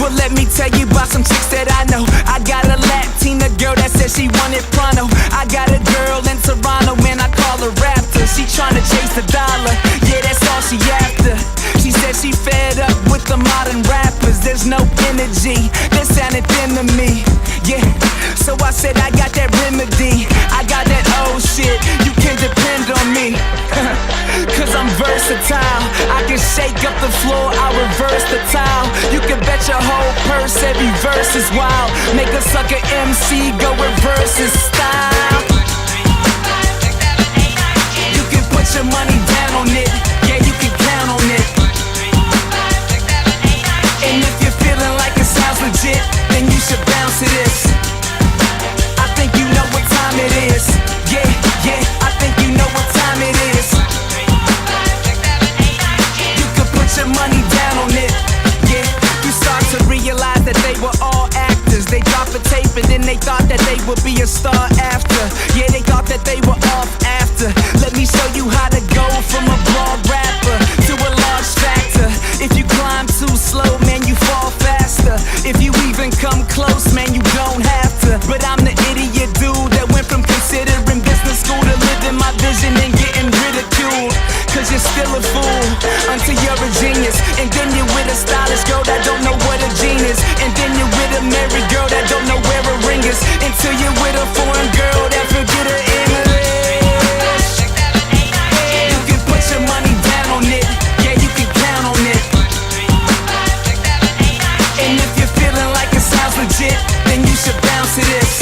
Well, let me tell you about some chicks that I know. I got a Latina girl that said she wanted pronto. I got a girl in Toronto and I call her Raptor. She tryna chase the dollar, yeah, that's all she after. She said she fed up with the modern rappers. There's no energy, that sounded thin to me. Yeah, so I said I got that remedy. I got that old shit, you can depend on me. Cause I'm versatile, I can shake up the floor, I'll reverse the tile. You can bet your whole purse, every verse is wild. Make a sucker MC go reverse his style. You can put your money down on it, yeah, you can count on it. And if you're feeling like it sounds legit, then you should bounce to this. I think you know what time it is. Yeah, yeah, I think you know what time it is. You can put your money down on it. Yeah, you start to realize that they were all actors. They drop a tape and then they thought that they would be a star after. Yeah, they thought that they were off after. Let me show you how to go from a broad rapper to a large factor. If you climb too slow, man, you fall faster. If you even come close, man, you don't have to. But I'm the idiot dude that went from considering business school to living my vision and getting ridiculed. Cause you're still a fool until you're a genius. And then you're with a stylish girl that don't know what a gene is. And then you're with a married girl that don't know where a ring is. Until you're with a foreign girl that forget her English. You can put your money down on it, yeah, you can count on it. And if you're feeling like it sounds legit, then you should bounce to this.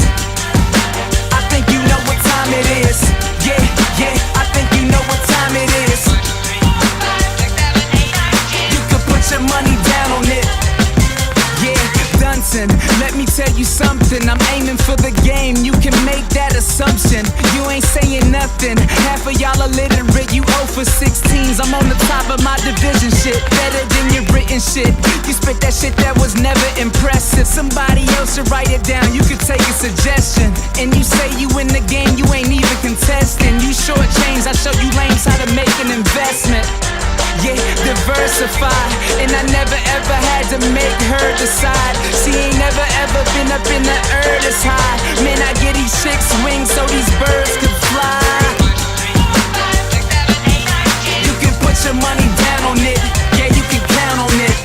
I think you know what time it is. Yeah, yeah, I think you know what time it is. You can put your money down on it. Yeah, Dunson, let me tell you something. I'm aiming for the game, you can make that assumption. You ain't saying nothing, half of y'all illiterate. You 0 for 16s, I'm on the top of my division shit. Better than your written shit. You spit that shit that was never impressive. Somebody else should write it down, you could take a suggestion. And you say you in the game, you ain't even contesting. You short change, I show you lames how to make an investment. Yeah, diversify. And I never ever had to make her decide. She ain't never ever been up in the earth this high. Man, I get these chicks wings so these birds could fly. You can put your money down on it, yeah, you can count on it.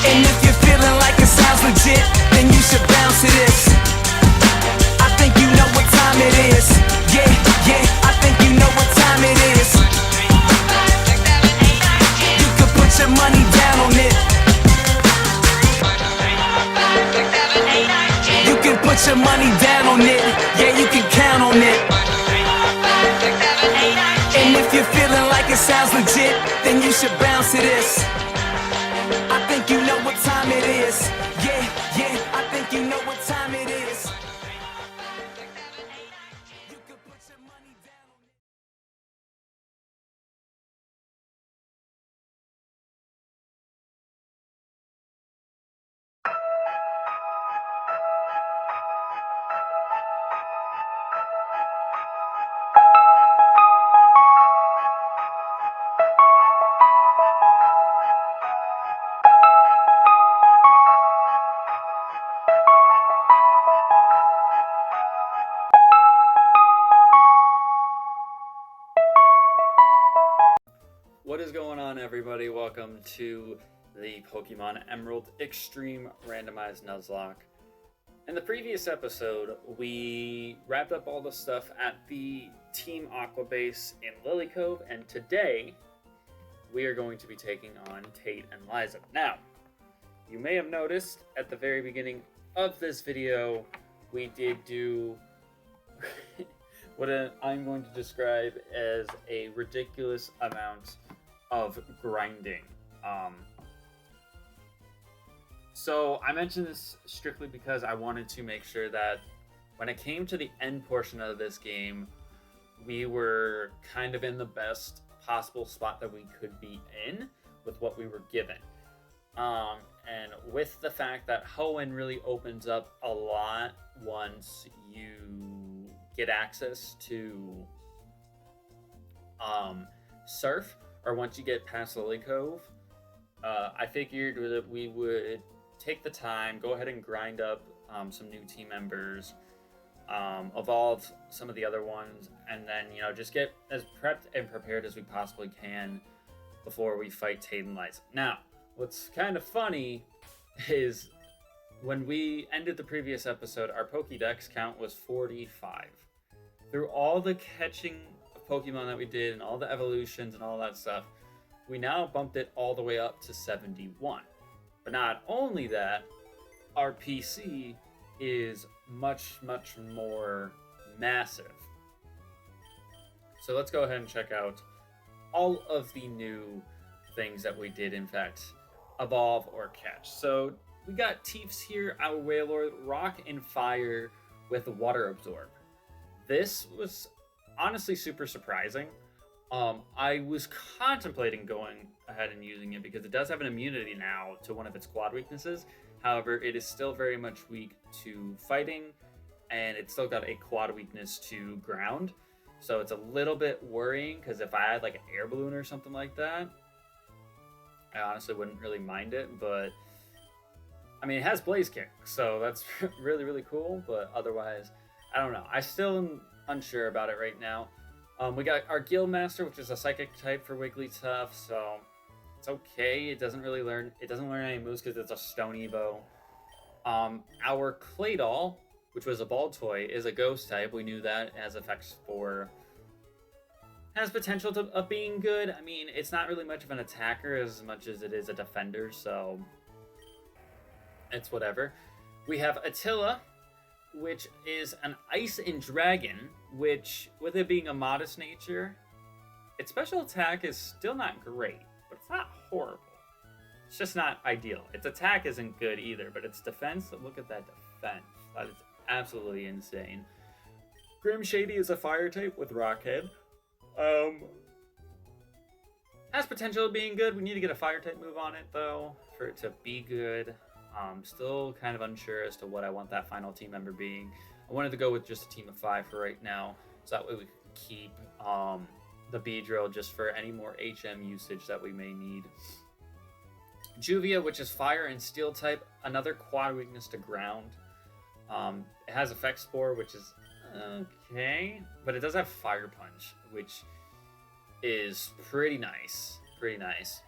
And if you're feeling like it sounds legit, then you should bounce to this. I think you know what time it is. Yeah, yeah, I think you know what time it is. You can put your money down on it. You can put your money down on it, yeah, you can count on it. And if you're feeling like it sounds legit, then you should bounce to this. I think you know what time it is. Yeah, yeah, I think you know what time it is. You can put your money down on it. What is going on, everybody? Welcome to the Pokemon Emerald Extreme Randomized Nuzlocke. In the previous episode, we wrapped up all the stuff at the Team Aqua base in Lily Cove, and today we are going to be taking on Tate and Liza. Now, you may have noticed at the very beginning of this video, we did do what I'm going to describe as a ridiculous amount of grinding. So I mentioned this strictly because I wanted to make sure that when it came to the end portion of this game, we were kind of in the best possible spot that we could be in with what we were given. And with the fact that HOENN really opens up a lot once you get access to Surf, or once you get past Lily Cove, I figured that we would take the time, go ahead and grind up some new team members, evolve some of the other ones, and then, just get as prepped and prepared as we possibly can before we fight Tate and Liza. Now, what's kind of funny is when we ended the previous episode, our Pokédex count was 45. Through all the catching of Pokemon that we did and all the evolutions and all that stuff, we now bumped it all the way up to 71. But not only that, our PC is much, much more massive. So let's go ahead and check out all of the new things that we did, in fact, evolve or catch. So we got Teefs here, our Wailord, Rock and Fire with Water Absorb. This was honestly super surprising. I was contemplating going ahead and using it because it does have an immunity now to one of its quad weaknesses. However, it is still very much weak to fighting, and it's still got a quad weakness to ground. So it's a little bit worrying because if I had like an air balloon or something like that, I honestly wouldn't really mind it. But I mean, it has Blaze Kick, so that's really, really cool. But otherwise, I don't know. I still am unsure about it right now. We got our Guild Master, which is a Psychic type for Wigglytuff, so it's okay. It doesn't learn any moves because it's a Stone Evo. Our Claydol, which was a Baltoy, is a Ghost type. We knew that. It has effects for... has potential of being good. I mean, it's not really much of an attacker as much as it is a defender, so it's whatever. We have Attila, which is an Ice and Dragon, which, with it being a modest nature, its special attack is still not great, but it's not horrible. It's just not ideal. Its attack isn't good either, but its defense, look at that defense. That is absolutely insane. Grim Shady is a fire type with Rockhead. Has potential of being good. We need to get a fire type move on it, though, for it to be good. Still kind of unsure as to what I want that final team member being. I wanted to go with just a team of 5 for right now, so that way we can keep the Beedrill just for any more HM usage that we may need. Juvia, which is fire and steel type, another quad weakness to ground. It has Effect Spore, which is okay, but it does have Fire Punch, which is pretty nice. Pretty nice.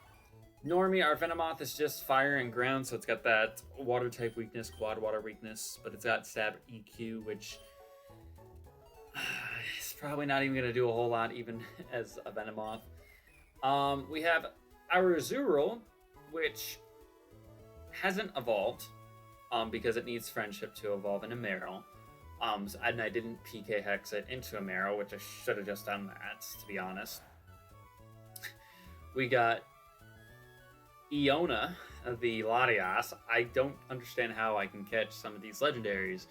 Normie, our Venomoth, is just fire and ground, so it's got that water type weakness, quad water weakness, but it's got stab EQ, which is probably not even going to do a whole lot, even as a Venomoth. We have our Azurill, which hasn't evolved, because it needs friendship to evolve in a Marill. And I didn't PK Hex it into a Marill, which I should have just done that, to be honest. We got Iona, the Latias. I don't understand how I can catch some of these legendaries,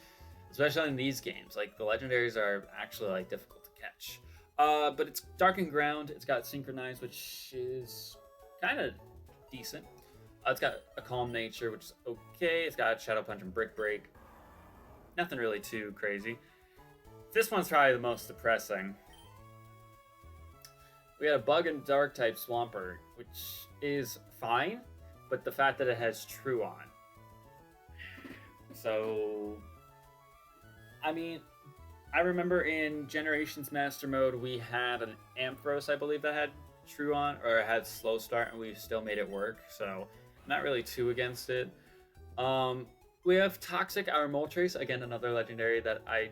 especially in these games. Like, the legendaries are actually like difficult to catch. But it's Dark and Ground. It's got Synchronize, which is kind of decent. It's got a Calm Nature, which is okay. It's got Shadow Punch and Brick Break. Nothing really too crazy. This one's probably the most depressing. We got a Bug and Dark type Swampert, which is fine, but the fact that it has True on. So, I mean, I remember in Generations Master Mode, we had an Ampharos, I believe, that had True on, or it had Slow Start, and we still made it work, so I'm not really too against it. We have Toxic, our Moltres, again, another legendary that I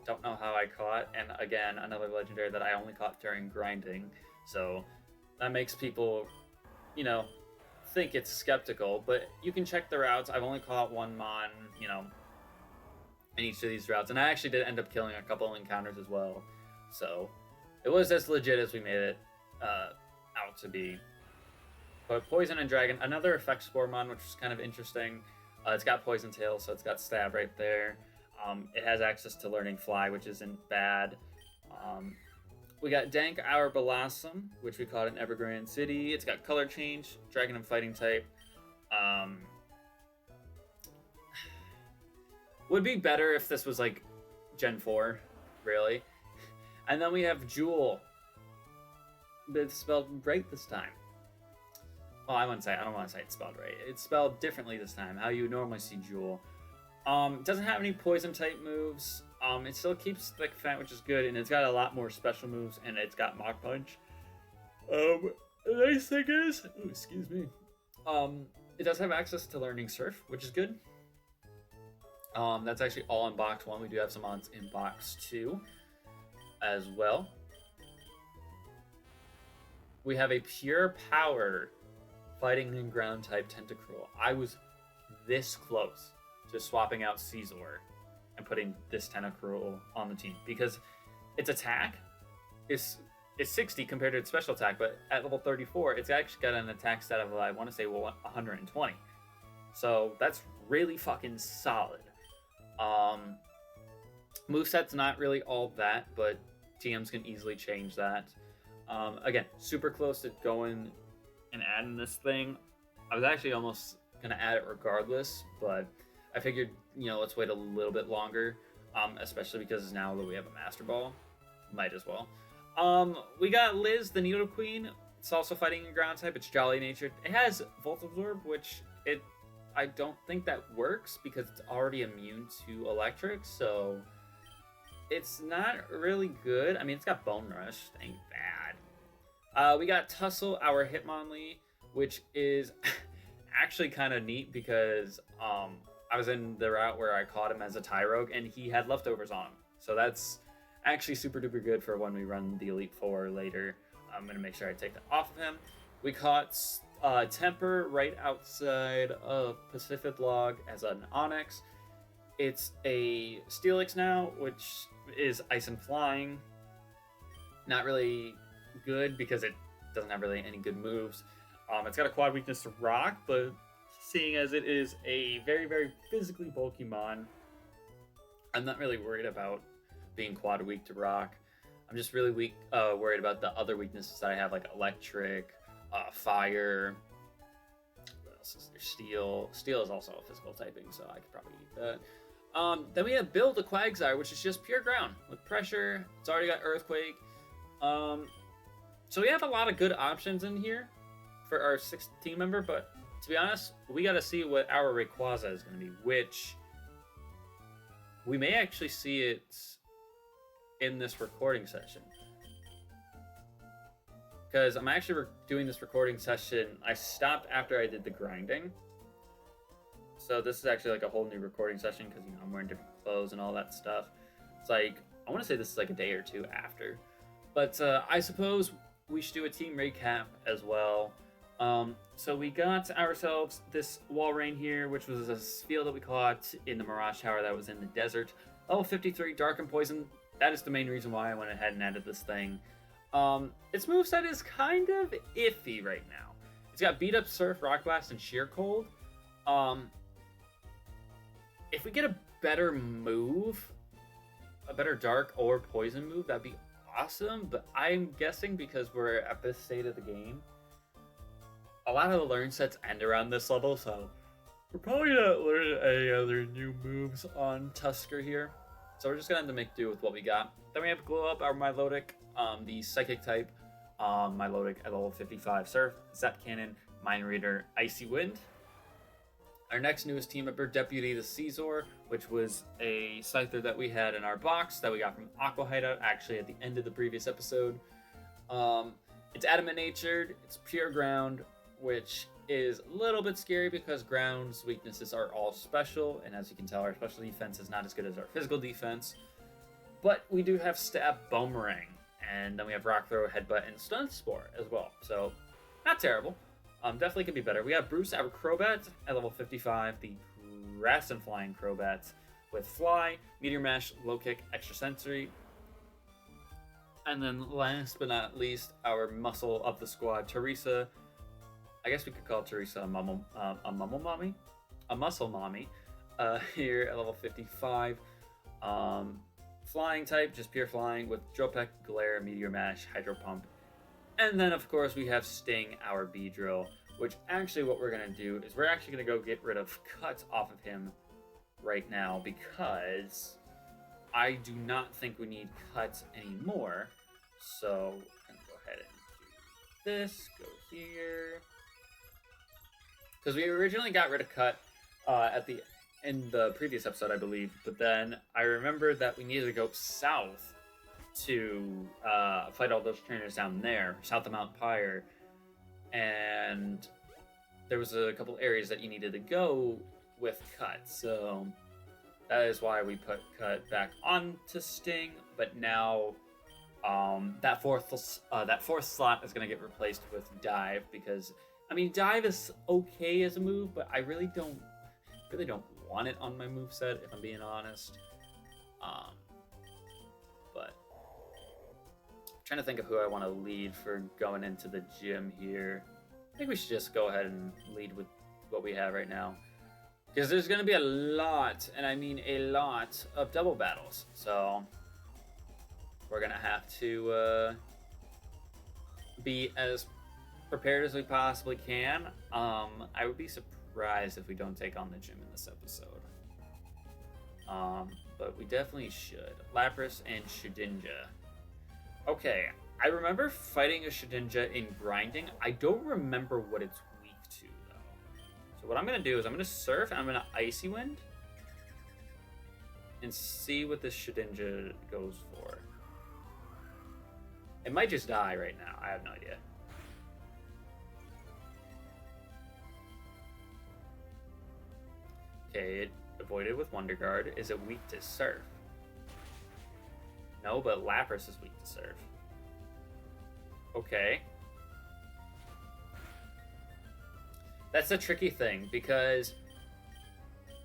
don't know how I caught, and again, another legendary that I only caught during grinding, so that makes people, you know, think it's skeptical, but you can check the routes. I've only caught one Mon, you know, in each of these routes, and I actually did end up killing a couple encounters as well, so it was as legit as we made it out to be. But Poison and Dragon, another Effect Spore Mon, which is kind of interesting. It's got Poison Tail, so it's got Stab right there. It has access to Learning Fly, which isn't bad. We got Dank, our Blossom, which we caught in Evergrande City. It's got Color Change, Dragon and Fighting type. Would be better if this was like Gen 4, really. And then we have Jewel, but it's spelled right this time. Oh, I don't want to say it's spelled right. It's spelled differently this time, how you normally see Jewel. It doesn't have any poison type moves. It still keeps Thick Fat, which is good, and it's got a lot more special moves, and it's got Mach Punch. The nice thing is, ooh, excuse me. It does have access to Learning Surf, which is good. That's actually all in box 1. We do have some mods in box 2 as well. We have a pure power fighting and ground type Tentacruel. I was this close to swapping out Caesar and putting this Tentacruel on the team because its attack is 60 compared to its special attack, but at level 34, it's actually got an attack stat of, I want to say, 120. So that's really fucking solid. Moveset's not really all that, but TMs can easily change that. Again, super close to going and adding this thing. I was actually almost going to add it regardless, but I figured, let's wait a little bit longer, especially because now that we have a Master Ball, might as well. We got Liz, the Needle Queen. It's also fighting a ground type. It's jolly natured. It has Volt Absorb, which I don't think that works because it's already immune to electric, so it's not really good. I mean, it's got Bone Rush. Ain't bad. We got Tussle, our Hitmonlee, which is actually kind of neat because I was in the route where I caught him as a Tyrogue, and he had leftovers on him. So that's actually super duper good for when we run the Elite Four later. I'm going to make sure I take that off of him. We caught Temper right outside of Pacific Log as an Onyx. It's a Steelix now, which is Ice and Flying. Not really good because it doesn't have really any good moves. It's got a quad weakness to Rock, but seeing as it is a very, very physically bulky mon, I'm not really worried about being quad weak to Rock. I'm just really worried about the other weaknesses that I have, like Electric, Fire. What else is there? Steel. Steel is also a physical typing, so I could probably eat that. Then we have Build a Quagsire, which is just pure ground with pressure. It's already got Earthquake. So we have a lot of good options in here for our 6th team member, but to be honest, we got to see what our Rayquaza is going to be, which we may actually see it in this recording session. Because I'm actually doing this recording session. I stopped after I did the grinding. So this is actually like a whole new recording session because, I'm wearing different clothes and all that stuff. It's like, I want to say this is like a day or two after. But I suppose we should do a team recap as well. So we got ourselves this Walrein here, which was a field that we caught in the Mirage Tower that was in the desert. Level 53, Dark and Poison. That is the main reason why I went ahead and added this thing. Its moveset is kind of iffy right now. It's got Beat Up, Surf, Rock Blast, and Sheer Cold. If we get a better move, a better Dark or Poison move, that'd be awesome. But I'm guessing because we're at this state of the game, a lot of the learn sets end around this level, so we're probably not learning any other new moves on Tusker here. So we're just gonna have to make do with what we got. Then we have Glow Up, our Milotic, the Psychic type. Milotic at level 55, Surf, Zap Cannon, Mind Reader, Icy Wind. Our next newest team member, Deputy the Caesar, which was a Scyther that we had in our box that we got from Aqua Hideout, actually at the end of the previous episode. It's Adamant Natured, it's pure ground, which is a little bit scary because ground's weaknesses are all special, and as you can tell, our special defense is not as good as our physical defense. But we do have Stab, Boomerang, and then we have Rock Throw, Headbutt, and Stun Spore as well. So, not terrible. Definitely could be better. We have Bruce, our Crobat, at level 55, the Grass and Flying Crobat with Fly, Meteor Mash, Low Kick, Extra Sensory. And then last but not least, our muscle of the squad, Teresa. I guess we could call Teresa a muscle mommy, here at level 55. Flying type, just pure flying with Drill Peck, Glare, Meteor Mash, Hydro Pump. And then of course we have Sting, our Beedrill, which actually what we're gonna do is we're actually gonna go get rid of Cut off of him right now because I do not think we need Cut anymore. So I'm gonna go ahead and do this, go here. Because we originally got rid of Cut in the previous episode, I believe, but then I remembered that we needed to go south to fight all those trainers down there, south of Mount Pyre, and there was a couple areas that you needed to go with Cut, so that is why we put Cut back onto Sting, but now that fourth slot is going to get replaced with Dive, because I mean Dive is okay as a move, but I really don't want it on my moveset, if I'm being honest. But I'm trying to think of who I want to lead for going into the gym here. I think we should just go ahead and lead with what we have right now, because there's going to be a lot, and I mean a lot, of double battles. So we're going to have to be as prepared as we possibly can. I would be surprised if we don't take on the gym in this episode. But we definitely should. Lapras and Shedinja. Okay, I remember fighting a Shedinja in grinding. I don't remember what it's weak to, though. So what I'm going to do is I'm going to Surf, and I'm going to Icy Wind, and see what this Shedinja goes for. It might just die right now. I have no idea. Okay, it avoided with Wonder Guard. Is it weak to Surf? No, but Lapras is weak to Surf. Okay. That's a tricky thing, because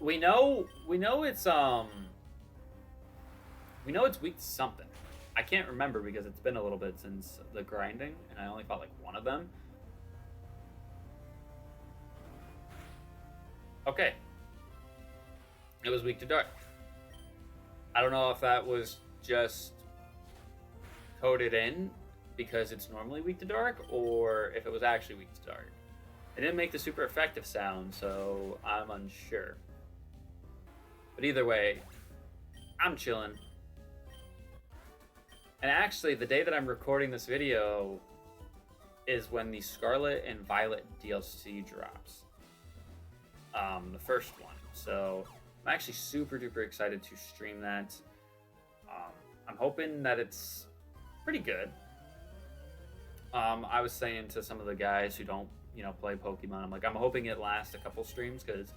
we know it's weak to something. I can't remember because it's been a little bit since the grinding, and I only fought like one of them. Okay. It was weak to Dark. I don't know if that was just coded in because it's normally weak to Dark, or if it was actually weak to Dark. It didn't make the super effective sound, so I'm unsure. But either way, I'm chilling. And actually, the day that I'm recording this video is when the Scarlet and Violet DLC drops. The first one. So I'm actually super duper excited to stream that. I'm hoping that it's pretty good. I was saying to some of the guys who don't, play Pokemon, I'm hoping it lasts a couple streams, because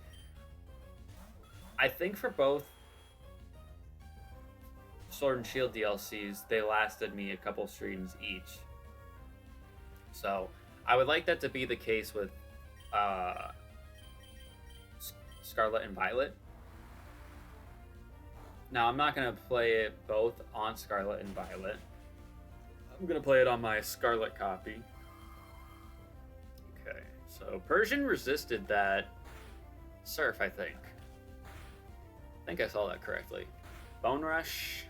I think for both Sword and Shield DLCs, they lasted me a couple streams each. So I would like that to be the case with Scarlet and Violet. Now, I'm not going to play it both on Scarlet and Violet. I'm going to play it on my Scarlet copy. Okay, so Persian resisted that Surf, I think. I think I saw that correctly. Bone Rush,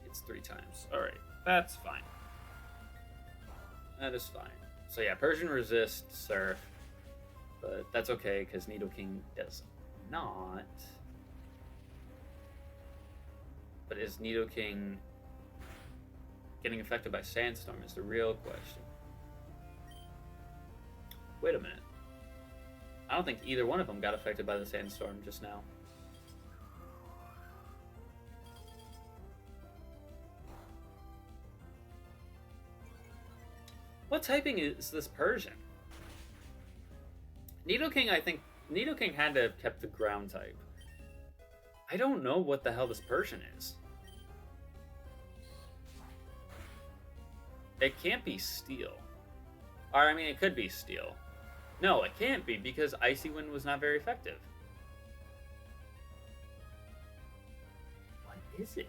it's 3 times. Alright, that's fine. That is fine. So yeah, Persian resists Surf, but that's okay, because Nidoking does not. But is Nidoking getting affected by Sandstorm is the real question. Wait a minute. I don't think either one of them got affected by the Sandstorm just now. What typing is this Persian? Nidoking, I think Nidoking had to have kept the ground type. I don't know what the hell this Persian is. It can't be Steel. Or, I mean, it could be Steel. No, it can't be, because Icy Wind was not very effective. What is it?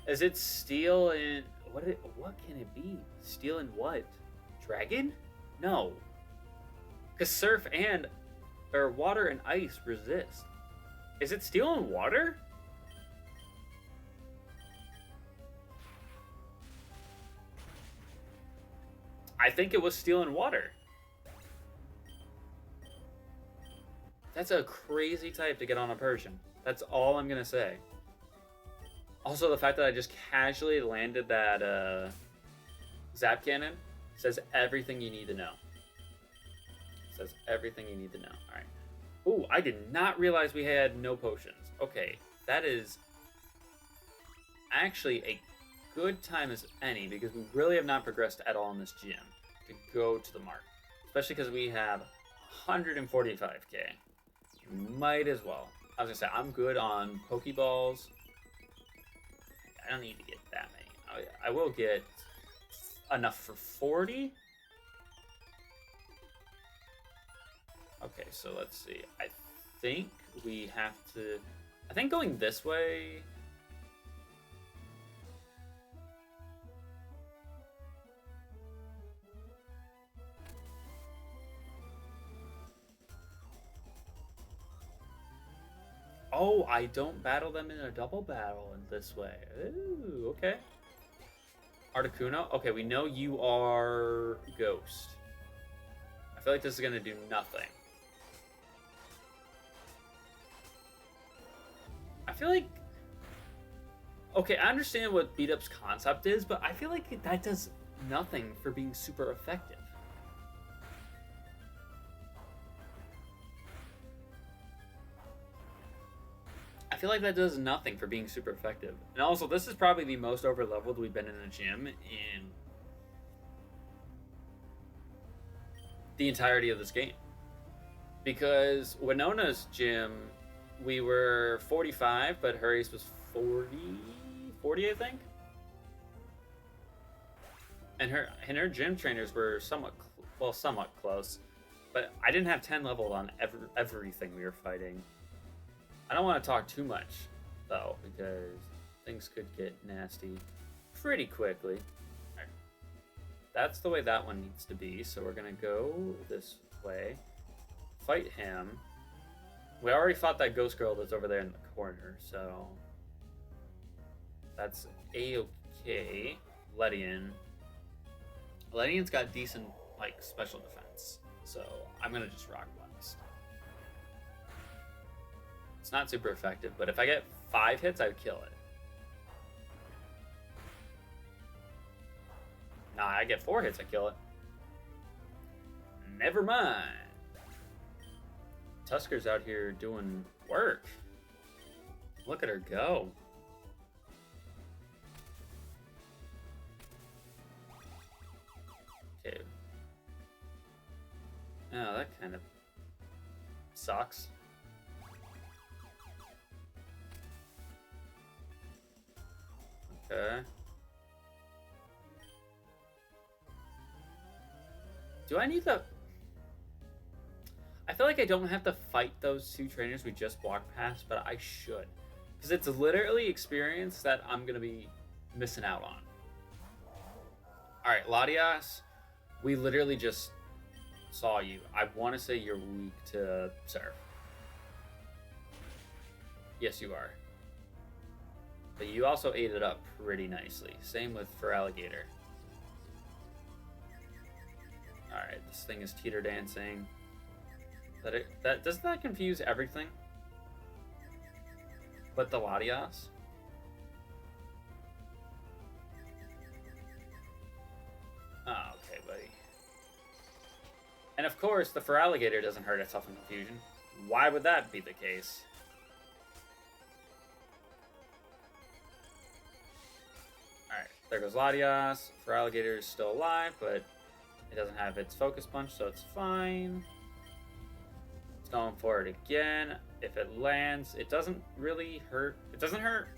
Is it Steel and what can it be? Steel and what? Dragon? No. Because Surf and Water and Ice resist. Is it Steel and Water? I think it was Steel and Water. That's a crazy type to get on a Persian. That's all I'm gonna say. Also, the fact that I just casually landed that Zap Cannon says everything you need to know. Says everything you need to know. Alright. Ooh, I did not realize we had no potions. Okay, that is actually a good time as any, because we really have not progressed at all in this gym to go to the mark. Especially because we have 145k. Might as well. I was gonna say, I'm good on Pokeballs. I don't need to get that many. I will get enough for 40. Okay, so let's see. I think we have to... I think going this way... Oh, I don't battle them in a double battle in this way. Ooh, okay. Articuno? Okay, we know you are Ghost. I feel like this is going to do nothing. I feel like... Okay, I understand what Beat Up's concept is, but I feel like that does nothing for being super effective. I feel like that does nothing for being super effective. And also, this is probably the most over-leveled we've been in a gym in the entirety of this game. Because Winona's gym, we were 45, but Hurry's was 40, I think? And her gym trainers were somewhat close. But I didn't have 10 leveled on everything we were fighting. I don't want to talk too much, though, because things could get nasty pretty quickly. Right. That's the way that one needs to be, so we're going to go this way. Fight him. We already fought that ghost girl that's over there in the corner, so... That's A-okay. Ledian. Ledian's got decent, like, special defense, so I'm going to just rock Blast. It's not super effective, but if I get 5 hits, I would kill it. Nah, I get 4 hits, I kill it. Never mind. Tusker's out here doing work. Look at her go. Okay. Oh, that kind of sucks. Okay. Do I need to... I feel like I don't have to fight those 2 trainers we just walked past, but I should. Because it's literally experience that I'm going to be missing out on. Alright, Latias, we literally just saw you. I want to say you're weak to Surf. Yes, you are. But you also ate it up pretty nicely. Same with for Alligator. Alright, this thing is teeter dancing. Doesn't that confuse everything? But the Latias? Oh, okay, buddy. And of course, the Feraligatr doesn't hurt itself in confusion. Why would that be the case? Alright, there goes Latias. Feraligatr is still alive, but it doesn't have its focus punch, so it's fine. It's going for it again. If it lands, it doesn't really hurt. It doesn't hurt.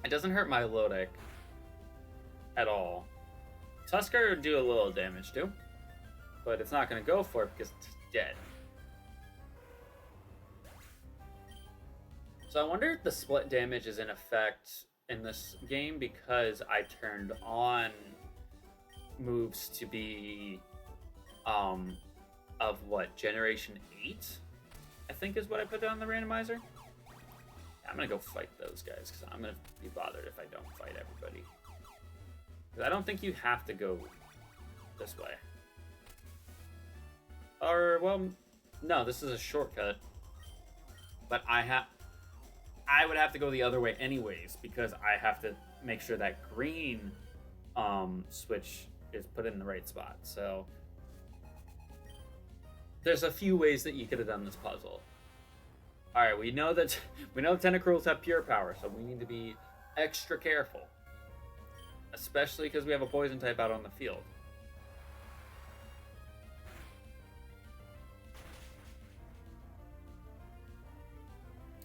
It doesn't hurt my Milotic at all. Tusker would do a little damage too, but it's not going to go for it because it's dead. So I wonder if the split damage is in effect in this game because I turned on moves to be of what, generation 8 I think is what I put down the randomizer. I'm gonna go fight those guys because I'm gonna be bothered if I don't fight everybody, because I don't think you have to go this way, or well, No, this is a shortcut. But I would have to go the other way anyways, because I have to make sure that green switch is put in the right spot. So there's a few ways that you could have done this puzzle. All right, we know that the tentacruels have pure power, so we need to be extra careful, especially because we have a poison type out on the field.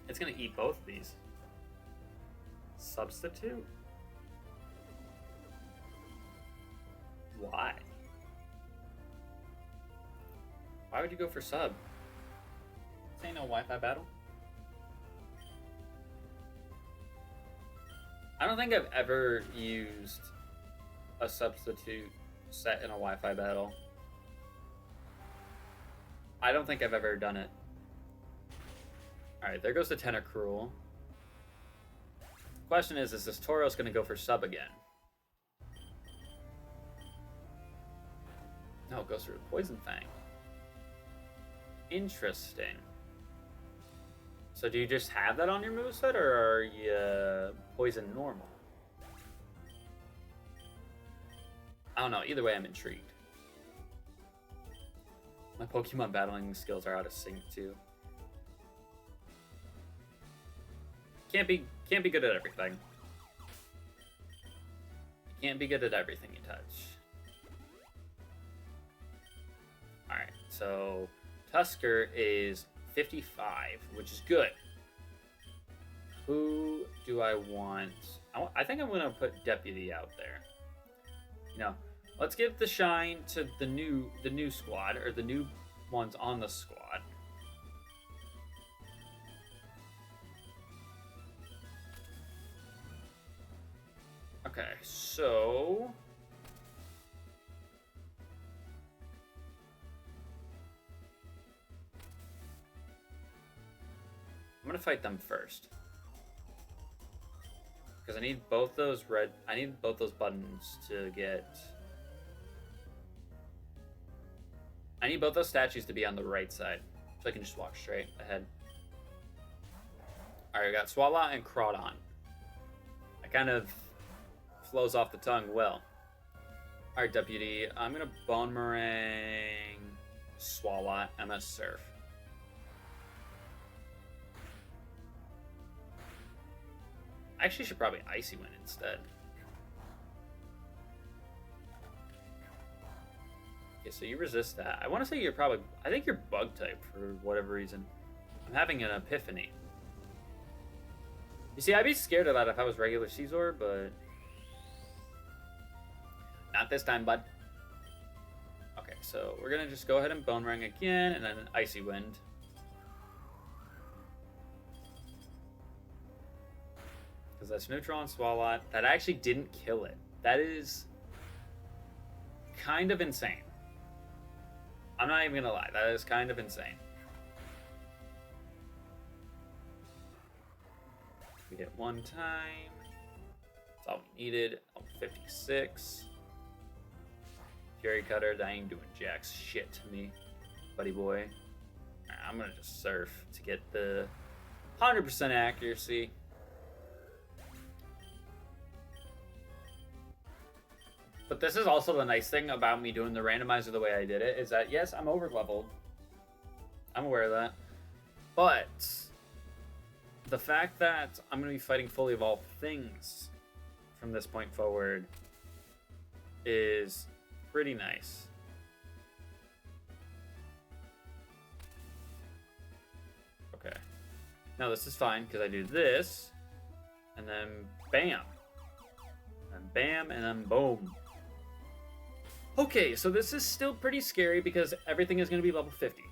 It's gonna eat both of these. Substitute? Why? Why would you go for sub? This ain't no Wi-Fi battle. I don't think I've ever used a substitute set in a Wi-Fi battle. I don't think I've ever done it. Alright, there goes the Tentacruel. Question is this Tauros going to go for sub again? No, it goes for Poison Fang. Interesting. So do you just have that on your moveset, or are you Poison normal? I don't know. Either way, I'm intrigued. My Pokemon battling skills are out of sync, too. Can't be good at everything. You can't be good at everything you touch. Alright, so Tusker is 55, which is good. Who do I want? I think I'm going to put Deputy out there. You know, let's give the shine to the new squad, or the new ones on the squad. Okay, so I'm gonna fight them first, because I need both those buttons to get. I need both those statues to be on the right side, so I can just walk straight ahead. All right, we got Swalot and Crawdon. I kind of flows off the tongue well. All right, Deputy. I'm gonna Bone Meringue, Swalot, MS Surf. I actually should probably Icy Wind instead. Okay, so you resist that. I want to say you're probably... I think you're Bug type for whatever reason. I'm having an epiphany. You see, I'd be scared of that if I was regular Caesar, but... Not this time, bud. Okay, so we're going to just go ahead and Bone Ring again, and then Icy Wind. Because that's neutral on Swalot. That actually didn't kill it. That is kind of insane. I'm not even going to lie. That is kind of insane. We hit one time. That's all we needed. 56. Fury Cutter, that ain't doing jack shit to me, buddy boy. Right, I'm going to just Surf to get the 100% accuracy. But this is also the nice thing about me doing the randomizer the way I did it, is that, yes, I'm over-leveled. I'm aware of that. But the fact that I'm going to be fighting fully evolved things from this point forward is pretty nice. Okay. Now this is fine, because I do this, and then bam. And bam, and then boom. Okay, so this is still pretty scary because everything is going to be level 50.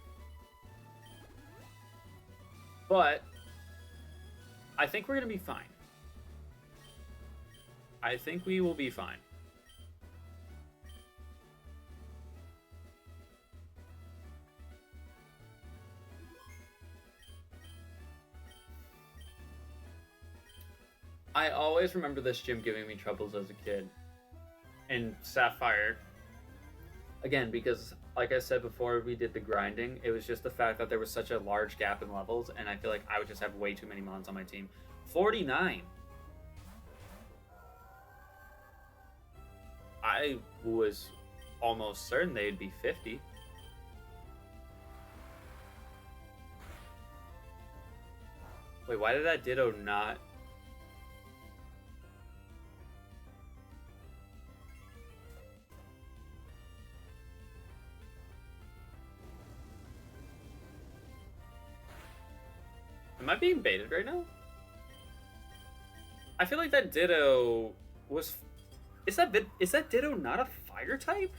But I think we're going to be fine. I think we will be fine. I always remember this gym giving me troubles as a kid. In Sapphire. Again, because like I said before we did the grinding, it was just the fact that there was such a large gap in levels, and I feel like I would just have way too many mons on my team. 49. I was almost certain they'd be 50. Wait, why did that Ditto not... Am I being baited right now? I feel like that Ditto was... Is that Ditto not a fire type?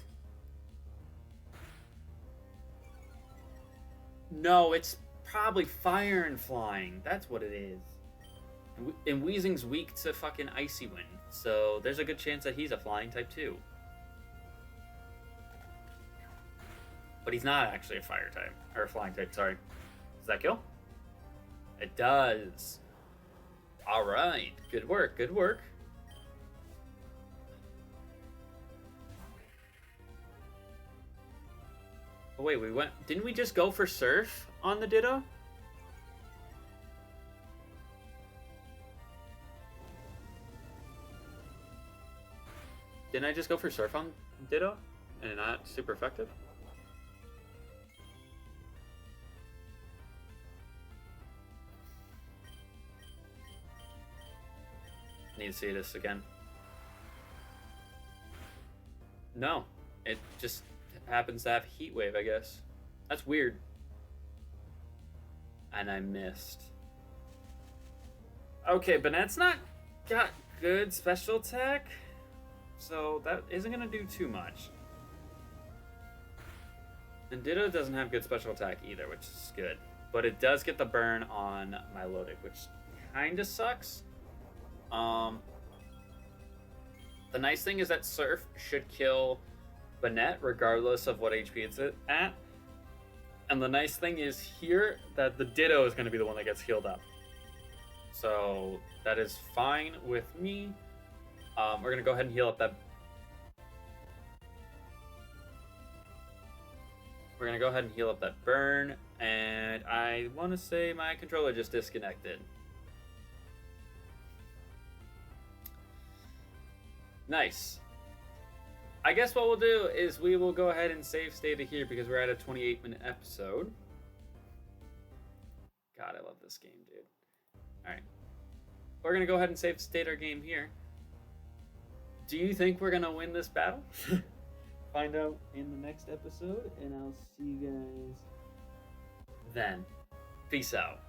No, it's probably fire and flying. That's what it is. And Weezing's weak to fucking Icy Wind, so there's a good chance that he's a flying type too. But he's not actually a fire type, or a flying type, sorry. Does that kill? It does. Alright, good work, good work. Oh wait, didn't we just go for Surf on the Ditto? Didn't I just go for Surf on Ditto? And not super effective? Need to see this again. No, it just happens to have Heat Wave, I guess. That's weird. And I missed. Okay, Banette's not got good special attack, so that isn't gonna do too much. And Ditto doesn't have good special attack either, which is good. But it does get the burn on my Melodic, which kinda sucks. The nice thing is that Surf should kill Banette regardless of what HP it's at. And the nice thing is here that the Ditto is going to be the one that gets healed up. So that is fine with me. We're going to go ahead and heal up that. We're going to go ahead and heal up that burn. And I want to say my controller just disconnected. Nice. I guess what we'll do is we will go ahead and save state it here because we're at a 28-minute episode. God, I love this game, dude. Alright. We're going to go ahead and save state our game here. Do you think we're going to win this battle? Find out in the next episode, and I'll see you guys then. Peace out.